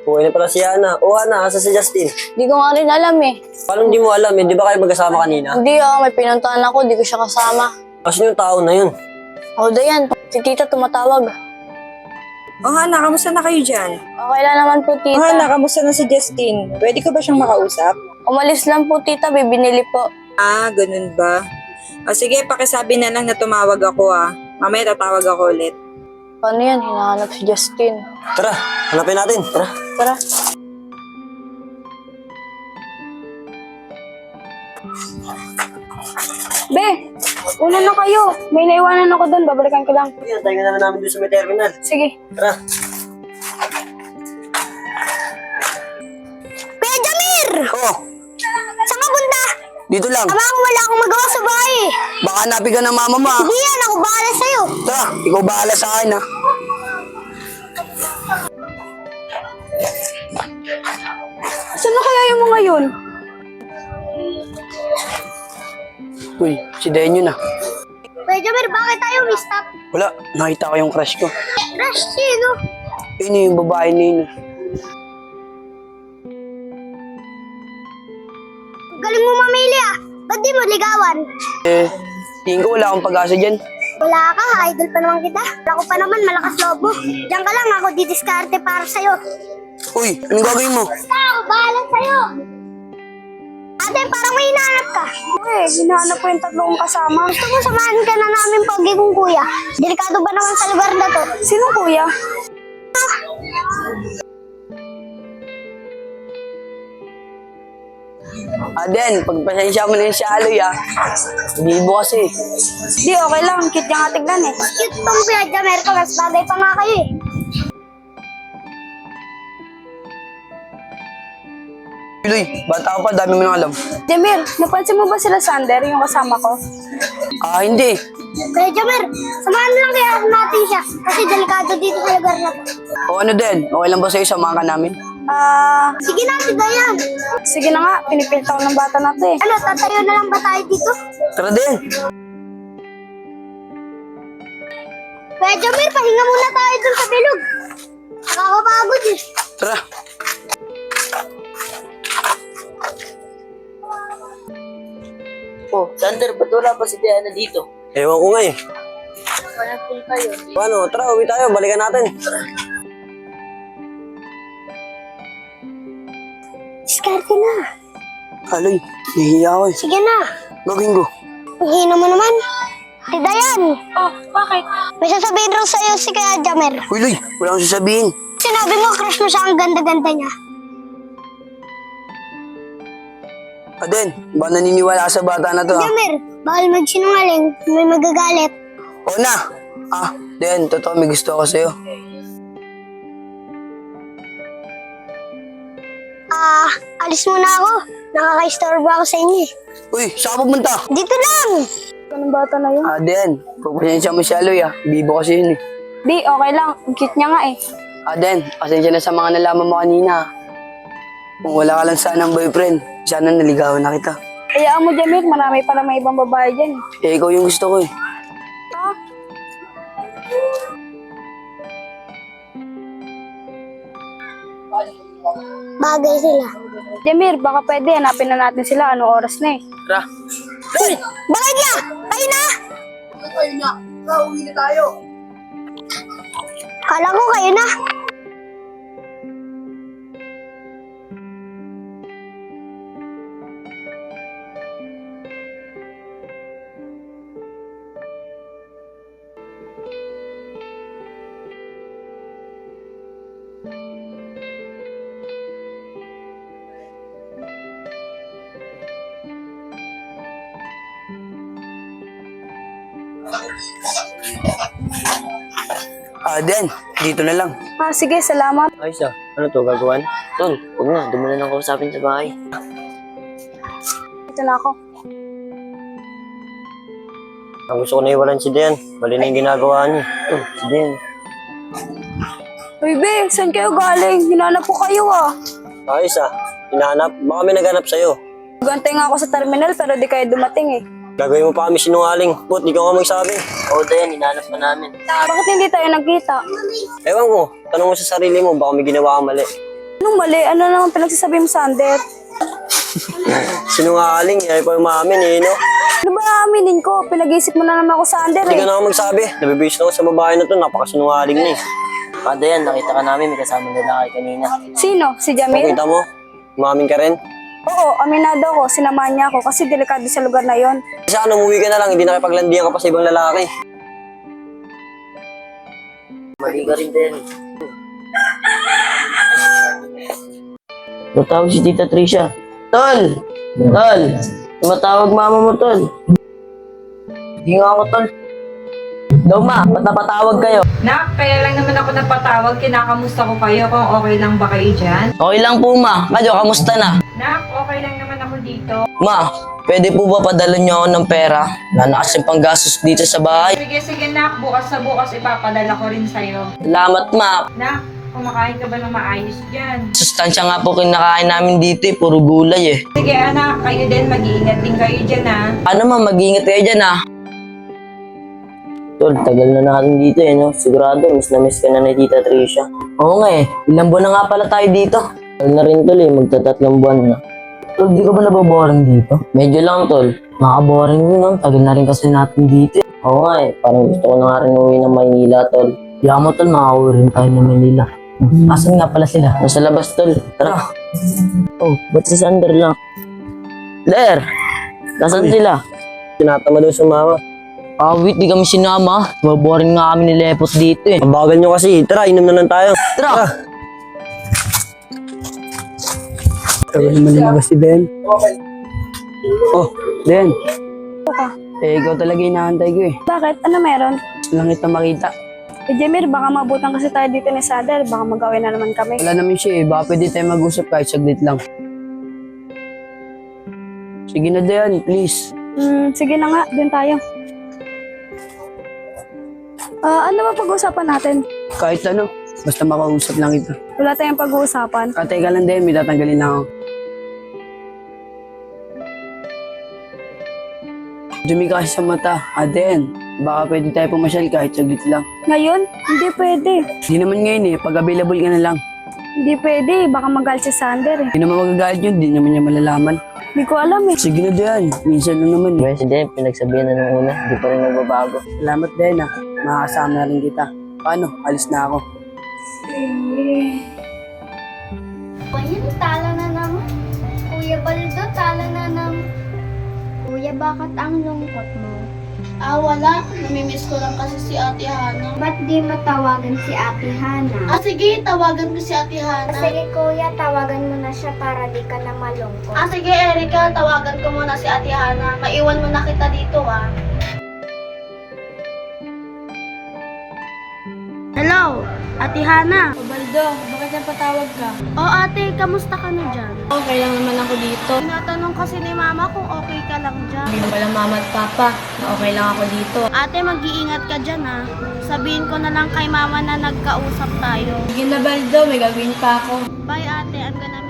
Uwi na pala si Hana. O Hana, asa si Justin? Di ko nga rin alam eh. Paano hindi mo alam eh? Di ba kayo magkasama kanina? Hindi may pinuntahan ako, di ko siya kasama. Kasi yung tao na yun. O Dayan, si tita tumatawag. Oh, Hana, kamusta na kayo dyan? Okay lang naman po Oh, tita. Hana, kamusta na si Justin? Pwede ko ba siyang makausap? Umalis lang po tita, bibinili po. Ah, ganun ba? O sige, pakisabi na lang na tumawag ako Mamaya tatawag ako ulit. Paano yan? Hinahanap si Justin. Tara, hanapin natin. Tara. Tara. Be, una na kayo. May naiwanan ako doon, babalikan ko lang. Yan, tayo na namin doon sa may terminal. Sige. Tara. Kuya Jamir! Oh, Saan ka punta? dito lang. Amang wala akong magawa sa bahay. Baka hanapin ka ng mama mo ah. Hindi yan, ako bahala sa'yo. Tara, ikaw bahala sa akin ah. Saan na kaya yung mga yun? Uy, si Denyo na. Kuya Jamir, bakit tayo mistap? Wala, nakita ko yung crush ko. Rush, sino? Yun yung babae na yun. Galing mo mamili Ba't di mo ligawan? Eh, tingin ko wala akong pag-asa dyan. Wala ka, idol pa naman kita. Ako pa naman, malakas loob mo. Diyan ka lang, ako didiskarte para sa'yo. Uy, anong gagawin mo? Basta ako, bahala sa'yo. Ate, parang may hinahanap ka. Hinahanap ko yung tatlong kasama. Gusto mo samahan ka na namin pag-igong kuya? Delikado ba naman sa lugar na to? Sino kuya? Den, pagpasensya mo na yung si Aloy Bibo kasi. Di, okay lang. Cute niya nga tignan eh. Cute tong Kuya Jamir ko. Mas bagay pa nga kayo eh. Uy, bata ka pa, dami mo nang alam. Jamir, napansin mo ba sila Sander, yung kasama ko? Hindi. Kuya Jamir, samahan lang kaya natin siya. Kasi delikado dito sa lugar na to. O ano Den, okay lang ba sa'yo samahan ka namin? Sige na, Dayan. Sige na nga, pinipilit ako ng bata na to eh. Ano, tatayo na lang ba tayo dito? Tara Den. Kuya Jamir, pahinga muna tayo dun sa bilog. Nakakapagod eh. Tara. Oh, Sander, ba't wala pa si Diana dito? Ewan ko nga eh. Panapin kayo. Paano? Tara, uwi tayo. Balikan natin. Diskarte na. Aloy, nahihiya ako eh. Sige na. Gagawin ko. Ang hina mo naman. Si Dayan. Oh, bakit? May sasabihin rin sa'yo si Kuya Jamir. Uy, Loy, wala akong sasabihin. Sinabi mo, crush mo siya, ang ganda-ganda niya. Den, ba naniniwala ka sa bata na to Jamir, bawal magsinungaling. May magagalit. O na. Den, totoo may gusto ako sa'yo. Alis muna ako. Nakaka-istorbo ako sa inyo eh. Uy, saan ka pupunta? Dito lang! Anong bata na yun? Den, pagpasensya mo si Aloy Bibo kasi yun eh. Di, okay lang. Ang cute niya nga eh. Den, pasensya na sa mga nalaman mo kanina. Kung wala ka lang sanang boyfriend, sana naligawan na kita. Hayaan mo, Jamir. Marami pa na may ibang babae dyan. Ikaw yung gusto ko eh. Bagay sila. Jamir, baka pwede. Hanapin na natin sila. Anong oras na eh? Tara. Uy! Bakit niya? Kayo na! Kayo na. Uwi na tayo. Kala ko kayo na. Den, dito na lang. Sige, salamat. Ayos ano to, gagawan? Tol, huwag na, doon mo na lang kausapin sa bahay. Ito na ako. Ang gusto ko na iwalan si Den. Mali na yung ginagawa niya. Si Den. Uy, be, saan kayo galing? Hinanap ko kayo Ayos hinahanap. Baka may naghanap sa'yo. Gantay nga ako sa terminal pero di kayo dumating eh. Gagawin mo pa kami sinungaling. But, di ka nga magsabi. Oo, Dayan, hinahanap pa namin. Bakit hindi tayo nagkita? Ewan ko, tanong mo sa sarili mo, baka may ginawa kang mali. Anong mali? Ano naman pinagsasabi mo, Sander? Sinungaling, ayaw pa umamin eh, no? Ano ba aaminin ko? Pinag-isip mo na naman ako, Sander Hindi ka eh. na ako magsabi. Nabibis na ako sa babae na to, napakasinungaling na eh. Dayan, nakita ka namin, may kasama na lalaki kanina. Sino? Si Jamil? Nakita mo? Umamin ka rin? Oo, aminado ko. Sinamahan niya ako kasi delikado sa lugar na yon. Sana umuwi ka na lang, hindi nakipaglandian ka pa sa ibang lalaki. Mali ka rin, Dayan. Matawag si Tita Tricia. Tol! Tol! Tumatawag mama mo, Tol. Hindi nga ako, Tol. Daw ma, ba't napatawag kayo? Nak, kaya lang naman ako napatawag. Kinakamusta ko kayo kung okay lang ba kayo dyan? Okay lang po, ma. Kayo, kamusta na? Nak, okay lang naman ako dito. Ma, pwede po ba padala niyo ako ng pera? Wala na kasing panggastos dito sa bahay. Sige, nak. Bukas sa bukas ipapadala ko rin sa'yo. Salamat, ma. Nak, kumakain ka ba ng maayos dyan? Sustansya nga po kinakain namin dito eh. Puro gulay eh. Sige, anak. Kayo din. Mag-iingat din kayo dyan, ha? Ano ma, mag-ingat kayo dyan ah. Tol, tagal na natin dito eh, no? Sigurado, miss na miss ka na ni Tita Tricia. Oo nga eh. Ilang buwan na nga pala tayo dito. Tagal na rin, Tol, eh. Magtatatlong buwan na. Tol, di ka ba nababoring dito? Medyo lang, Tol. Makaboring yun no? Tagal na rin kasi natin dito eh. Oo nga eh, parang gusto ko na nga rin uwi ng Maynila, Tol. Kaya mo tol, makauwi rin tayo ng Manila. Asan nga pala sila? Nasa labas, Tol. Tara. Oh, ba't si Sander lang? Ler! Nasaan sila? Tinatama daw sumama. Wait, di kami sinama. Maboring nga kami ni Lepot dito eh. Ang bagal nyo kasi, tara, inom na lang tayo. Tara! Tagal naman yung si Ben. Oh, Ben. Eh, ikaw talaga inaantay ko eh. Bakit? Ano meron? Gusto lang kita makita. Eh, Jamir, baka mabutan kasi tayo dito ni Sander. Baka mag-away na naman kami. Wala naman siya eh. Baka pwede tayo mag-usap kahit saglit lang. Sige na Dayan, please. Sige na nga, dun tayo. Ano ba pag-uusapan natin? Kahit ano, basta makausap lang ito. Wala tayong pag-uusapan. Teka lang Dayan, may tatanggalin lang ako. Dumi ka kasi sa mata. Dayan, baka pwede tayo pumasyal kahit saglit lang. Ngayon? Hindi pwede. Hindi naman ngayon eh, pag available ka na lang. Hindi pwede. Baka magalit si Sander eh. Hindi naman magagalit yun, hindi naman niya malalaman. Hindi ko alam eh. Sige na Dayan, minsan lang naman eh. Well, si Dayan, pinagsabihan na nung una. Di pa rin nagbabago. Salamat Dayan ah, makakasama na rin kita. Paano? Alis na ako. Ayun, tala na naman. Kuya Baldo, tala na naman. Kuya, bakit ang lungkot mo? Wala. Namimiss ko lang kasi si Ate Hana. Ba't di matawagan si Ate Hana? Sige, tawagan ko si Ate Hana. Sige kuya, tawagan mo na siya para di ka na malungkot. Sige, Erica, tawagan ko muna si Ate Hana. Maiwan mo na kita dito, Hello, Ate Hana. Baldo, bakit napatawag ka? Ate, kamusta ka na dyan? Okay lang naman ako dito. Tinatanong kasi ni Mama kung okay ka lang dyan. Hindi pala mama at papa. Okay lang ako dito. Ate, mag-iingat ka dyan, Sabihin ko na lang kay Mama na nagkausap tayo. Sige na Baldo, may gagawin pa ako. Bye, Ate. I'm gonna